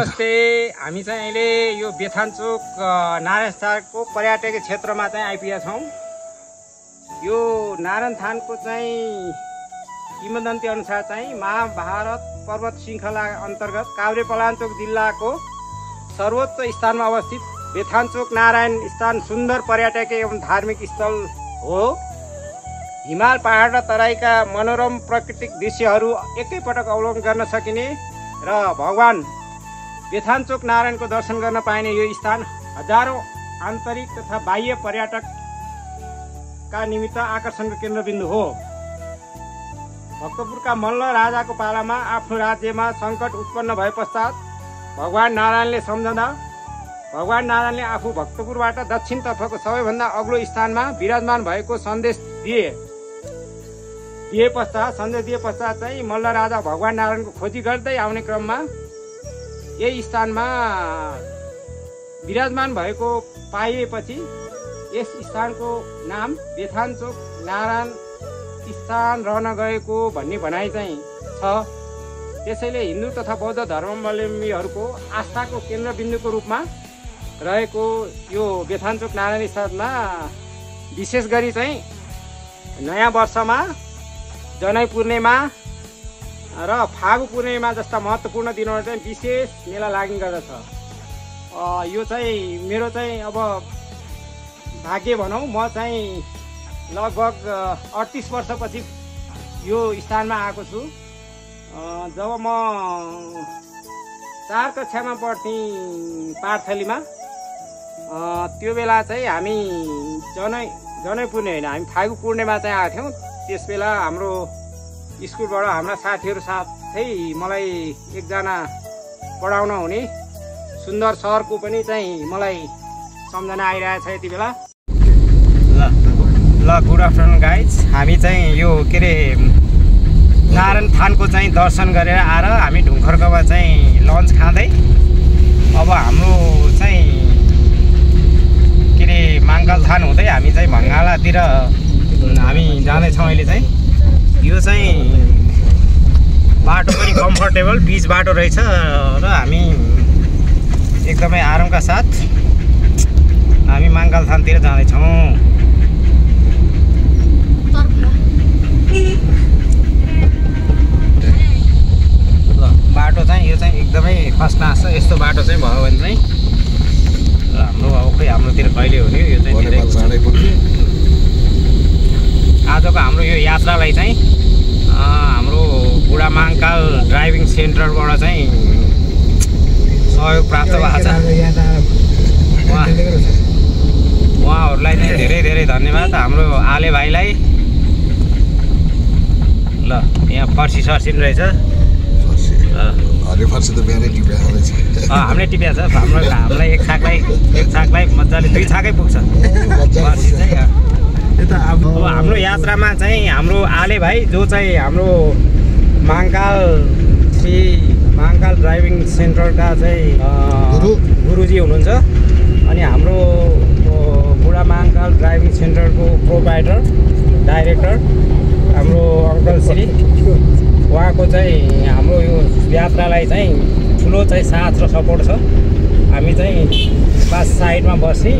नमस्ते। हामी चाहिँ अहिले यो बेथानचोक नारायणथानको पर्यटकीय क्षेत्रमा चाहिँ आइपुगेका छौँ। यो नारायणथानको चाहिँ किंवदन्ती अनुसार चाहिँ महाभारत पर्वत श्रृङ्खला अन्तर्गत काभ्रेपलाञ्चोक जिल्लाको सर्वोच्च स्थानमा अवस्थित बेथानचोक नारायण स्थान सुन्दर पर्यटकीय एवं धार्मिक स्थल हो। हिमाल पहाड र तराईका मनोरम प्राकृतिक दृश्यहरू एकैपटक अवलोकन गर्न सकिने र भगवान बेथानचोक नारायणको दर्शन गर्न पाइने यो स्थान हजारौं आन्तरिक तथा बाह्य पर्यटकका निमित्त आकर्षणको केन्द्रबिन्दु हो। भक्तपुरका मल्ल राजाको पालामा आफ्नो राज्यमा सङ्कट उत्पन्न भए पश्चात भगवान नारायणले आफू भक्तपुरबाट दक्षिणतर्फको सबैभन्दा अग्लो स्थानमा विराजमान भएको सन्देश दिए पश्चात चाहिँ मल्ल राजा भगवान नारायणको खोजी गर्दै आउने क्रममा यही स्थानमा विराजमान भएको पाइएपछि यस स्थानको नाम बेथानचोक नारायण स्थान रहन गएको भन्ने भनाइ चाहिँ छ। त्यसैले हिन्दू तथा बौद्ध धर्मावलम्बीहरूको आस्थाको केन्द्रबिन्दुको रूपमा रहेको यो बेथानचोक नारायण स्थानमा विशेष गरी चाहिँ नयाँ वर्षमा जनै पूर्णिमा र फागु पूर्णिमा जस्ता महत्त्वपूर्ण दिनहरू चाहिँ विशेष मेला लाग्ने गर्दछ। यो चाहिँ मेरो चाहिँ अब भाग्य भनौँ, म चाहिँ लगभग 38 वर्षपछि यो स्थानमा आएको छु। जब म 4 कक्षामा पढ्थेँ पाठथलीमा, त्यो बेला चाहिँ हामी जनै पूर्णे होइन, हामी फागु पूर्णिमा चाहिँ आएको थियौँ। त्यस बेला हाम्रो स्कुलबाट हाम्रा साथीहरू साथै मलाई एकजना पढाउन हुने सुन्दर सरको पनि चाहिँ मलाई सम्झना आइरहेछ यति बेला। ल गुड आफ्टरनुन गाइज। हामी चाहिँ यो के अरे नारायणथानको चाहिँ दर्शन गरेर आएर हामी ढुङ्खर्कमा चाहिँ लन्च खाँदै अब हाम्रो चाहिँ के अरे माङ्गलथान हुँदै हामी चाहिँ भङ्गालातिर हामी जाँदैछौँ। अहिले चाहिँ यो चाहिँ बाटो पनि कम्फर्टेबल बिच बाटो रहेछ र हामी एकदमै आरामका साथ हामी माङ्गलथानतिर जाँदैछौँ। बाटो चाहिँ यो चाहिँ एकदमै फर्स्ट क्लास छ। यस्तो बाटो चाहिँ भयो भने चाहिँ हाम्रो अब खोइ हाम्रोतिर कहिले हुने यो चाहिँ आजको हाम्रो यो यात्रालाई चाहिँ हाम्रो बुढा महाकाल ड्राइभिङ सेन्टरबाट चाहिँ सहयोग प्राप्त भएको छ। उहाँहरूलाई चाहिँ धेरै धेरै धन्यवाद। हाम्रो आले भाइलाई ल यहाँ फर्सी सर्सिन रहेछ। हामीले टिप्या छ। हामीलाई एक छाकलाई मजाले 2 छाकै पुग्छ फर्सी चाहिँ। अब हाम्रो यात्रामा चाहिँ हाम्रो आले भाइ जो चाहिँ हाम्रो महाकाल ड्राइभिङ सेन्टरका चाहिँ गुरुजी हुनुहुन्छ अनि हाम्रो बुढा महाकाल ड्राइभिङ सेन्टरको प्रोभाइडर डाइरेक्टर हाम्रो अङ्कल श्री, उहाँको चाहिँ हाम्रो यो यात्रालाई चाहिँ ठुलो चाहिँ साथ र सपोर्ट छ। हामी चाहिँ बस साइडमा बसी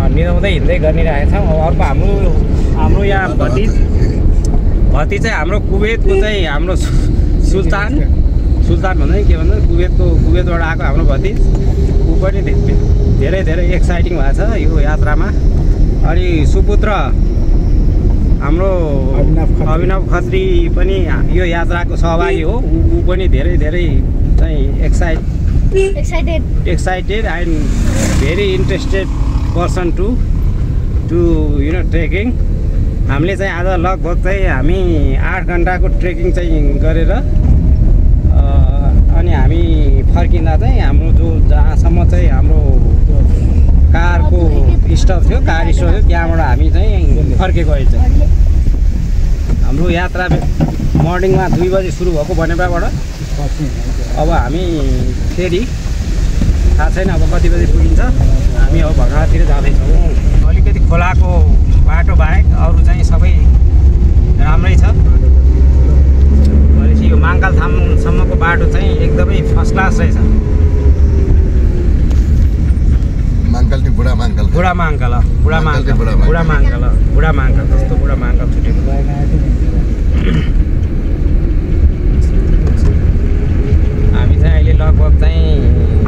निदाउँदै हिँड्दै गरिरहेका छौँ। अर्को हाम्रो यहाँ भतिज चाहिँ हाम्रो कुवेतको चाहिँ हाम्रो सुल्तान भन्दै के भन्छ कुवेतबाट आएको हाम्रो भतिज, ऊ पनि धेरै धेरै एक्साइटिङ भएको छ यो यात्रामा। अनि सुपुत्र हाम्रो अभिनव खत्री पनि यो यात्राको सहभागी हो। ऊ पनि धेरै धेरै चाहिँ excited and very interested person to trekking. हामीले चाहिँ आज लगभग चाहिँ हामी 8 घन्टाको ट्रेकिङ चाहिँ गरेर अनि हामी फर्किँदा चाहिँ हाम्रो जो जहाँसम्म चाहिँ हाम्रो कारको स्टप थियो त्यहाँबाट हामी चाहिँ फर्केको। अहिले चाहिँ हाम्रो यात्रा मर्निङमा 2 बजे सुरु भएको बनेपाबाट अब हामी फेरि थाहा छैन अब कति बजी पुगिन्छ। हामी अब भङ्गालातिर जाँदैछौँ। अलिकति खोलाको बाटो बाहेक अरू चाहिँ सबै राम्रै छ। भनेपछि यो माङ्गालथामसम्मको बाटो चाहिँ एकदमै फर्स्ट क्लास रहेछ। माङ्कल नि बुढा माङ्कल बुढा माङ्कल बुढा माङ्कल बुढा माङ्कल बुढा माङ्कल जस्तो बुढा माङ्कल छुटेको। हामी चाहिँ अहिले लगभग चाहिँ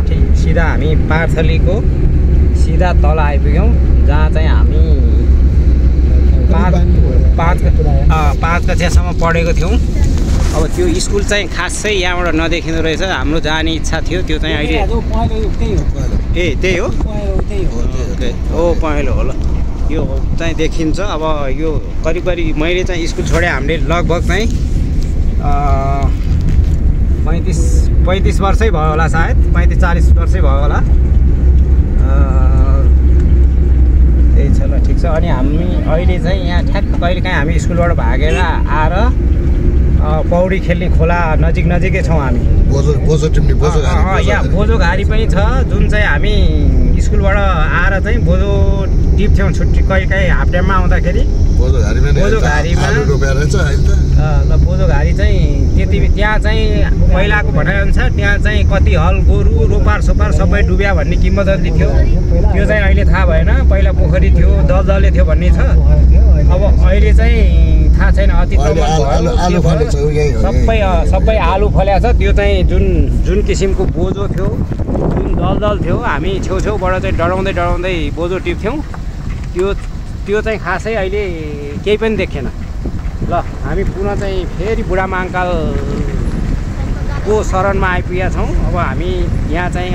ठिक सिधा हामी पार्थलीको सिधा तल आइपुग्यौँ, जहाँ चाहिँ हामी पाँच कक्षासम्म पढेको थियौँ। अब त्यो स्कुल चाहिँ खासै यहाँबाट नदेखिँदो रहेछ। हाम्रो जाने इच्छा थियो, त्यो चाहिँ अहिले ए त्यही हो हो पहेँलो होला। यो चाहिँ देखिन्छ। अब यो करिब करिब मैले चाहिँ स्कुल छोडेँ हामीले लगभग चाहिँ 35 वर्षै भयो होला, सायद 35-40 वर्षै भयो होला। त्यही छ ल, ठिक छ। अनि हामी अहिले चाहिँ यहाँ ठ्याक्क कहिलेकाहीँ हामी स्कुलबाट भागेर आएर पौडी खेल्ने खोला नजिकै छौँ हामी। यहाँ बोझोघारी पनि छ, जुन चाहिँ हामी स्कुलबाट आएर चाहिँ बोझो टिप्थ्यौँ छुट्टी कहिलेकाहीँ हाफ टाइममा आउँदाखेरि। बोझोघारी चाहिँ त्यति त्यहाँ चाहिँ पहिलाको भनाइअनुसार त्यहाँ चाहिँ कति हल गोरु रोपार सोपार सबै डुब्या भन्ने किम्वदन्ती थियो। त्यो चाहिँ अहिले थाहा भएन। पहिला पोखरी थियो, दलदले थियो भन्ने छ। अब अहिले चाहिँ थाहा छैन। अति सबै आलु फल्या छ। त्यो चाहिँ जुन किसिमको बोझो थियो, जुन दलदल थियो, हामी छेउछेउबाट चाहिँ डराउँदै बोझो टिप्थ्यौँ। त्यो चाहिँ खासै अहिले केही पनि देखेन। ल हामी पुनः चाहिँ फेरि बुढा माङ्कालको शरणमा आइपुगेका छौँ। अब हामी यहाँ चाहिँ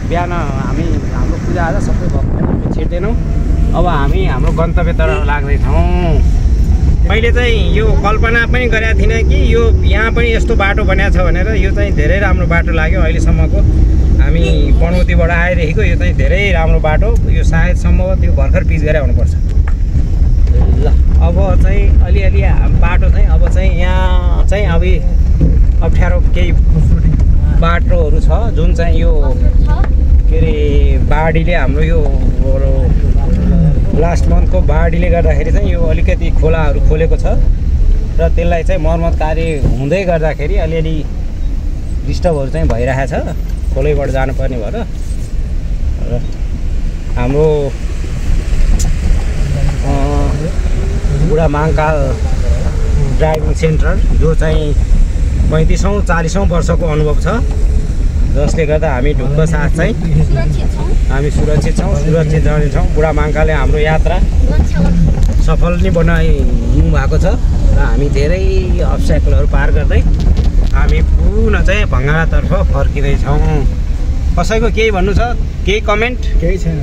बिहान हाम्रो पूजाआजा सबै भएको छैन, हामी छिर्दैनौँ। अब हामी हाम्रो गन्तव्यतर्फ लाग्दैछौँ। मैले चाहिँ यो कल्पना पनि गरेको थिइनँ कि यो यहाँ पनि यस्तो बाटो बनाएको छ भनेर। यो चाहिँ धेरै राम्रो बाटो लाग्यो अहिलेसम्मको। हामी पनौतीबाट आइरहेको यो चाहिँ धेरै राम्रो बाटो। यो सायद सम्भवतः यो भर्खर पिच गरे हुनुपर्छ। ल अब चाहिँ अलिअलि बाटो चाहिँ अब चाहिँ यहाँ चाहिँ अब अप्ठ्यारो केही बाटोहरू छ, जुन चाहिँ यो के अरे बाढीले हाम्रो यो लास्ट मन्थको बाढीले गर्दाखेरि चाहिँ यो अलिकति खोलाहरू खोलेको छ र त्यसलाई चाहिँ मर्मत कार्य हुँदै गर्दाखेरि अलिअलि डिस्टर्बहरू चाहिँ भइरहेको छ खोलैबाट जानुपर्ने भएर। र हाम्रो बुढा माङ्काल ड्राइभिङ सेन्टर जो चाहिँ 35-40 वर्षको अनुभव छ, जसले गर्दा हामी ढुक्क साथ चाहिँ हामी सुरक्षित छौँ, सुरक्षित जानेछौँ। बुढा माङ्काले हाम्रो यात्रा सफल नै बनाइदिनु भएको छ र हामी धेरै अब्स्ट्याकलहरू पार गर्दै हामी पुनः चाहिँ भङ्गारातर्फ फर्किँदैछौँ। कसैको केही भन्नु छ? केही कमेन्ट? केही छैन।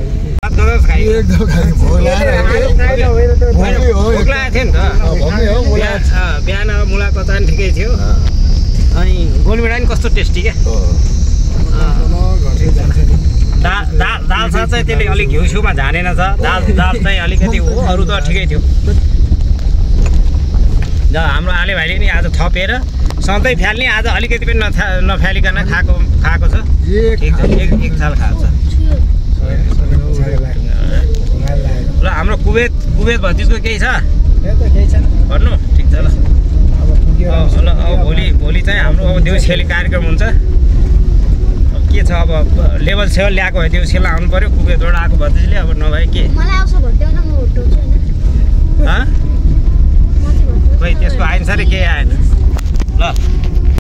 बिहान मुलाको चाहिँ ठिकै थियो। अनि गोलमिडा नि कस्तो टेस्टी क्या। दाल साथ चाहिँ त्यसले अलिक घिउछिउमा झानेन छ। दाल चाहिँ अलिकति हो, अरू त ठिकै थियो। हाम्रो आले भाइले नि आज थपेर सधैँ फ्याल्ने, आज अलिकति पनि नफ्यालिकन खाएको छ। ठिक छ, एक थाल खाएको छ। ल हाम्रो कुवेत भतिजको केही छ भन्नु? ठिक छ। ल अब भोलि चाहिँ हाम्रो अब देउसीखेली कार्यक्रम हुन्छ। अब के छ, अब लेभल 7 ल्याएको भए देउसीखेल आउनु पऱ्यो। कुवेतबाट आएको भतिजले अब नभए के खै त्यसको आइन्सले केही आएन। ल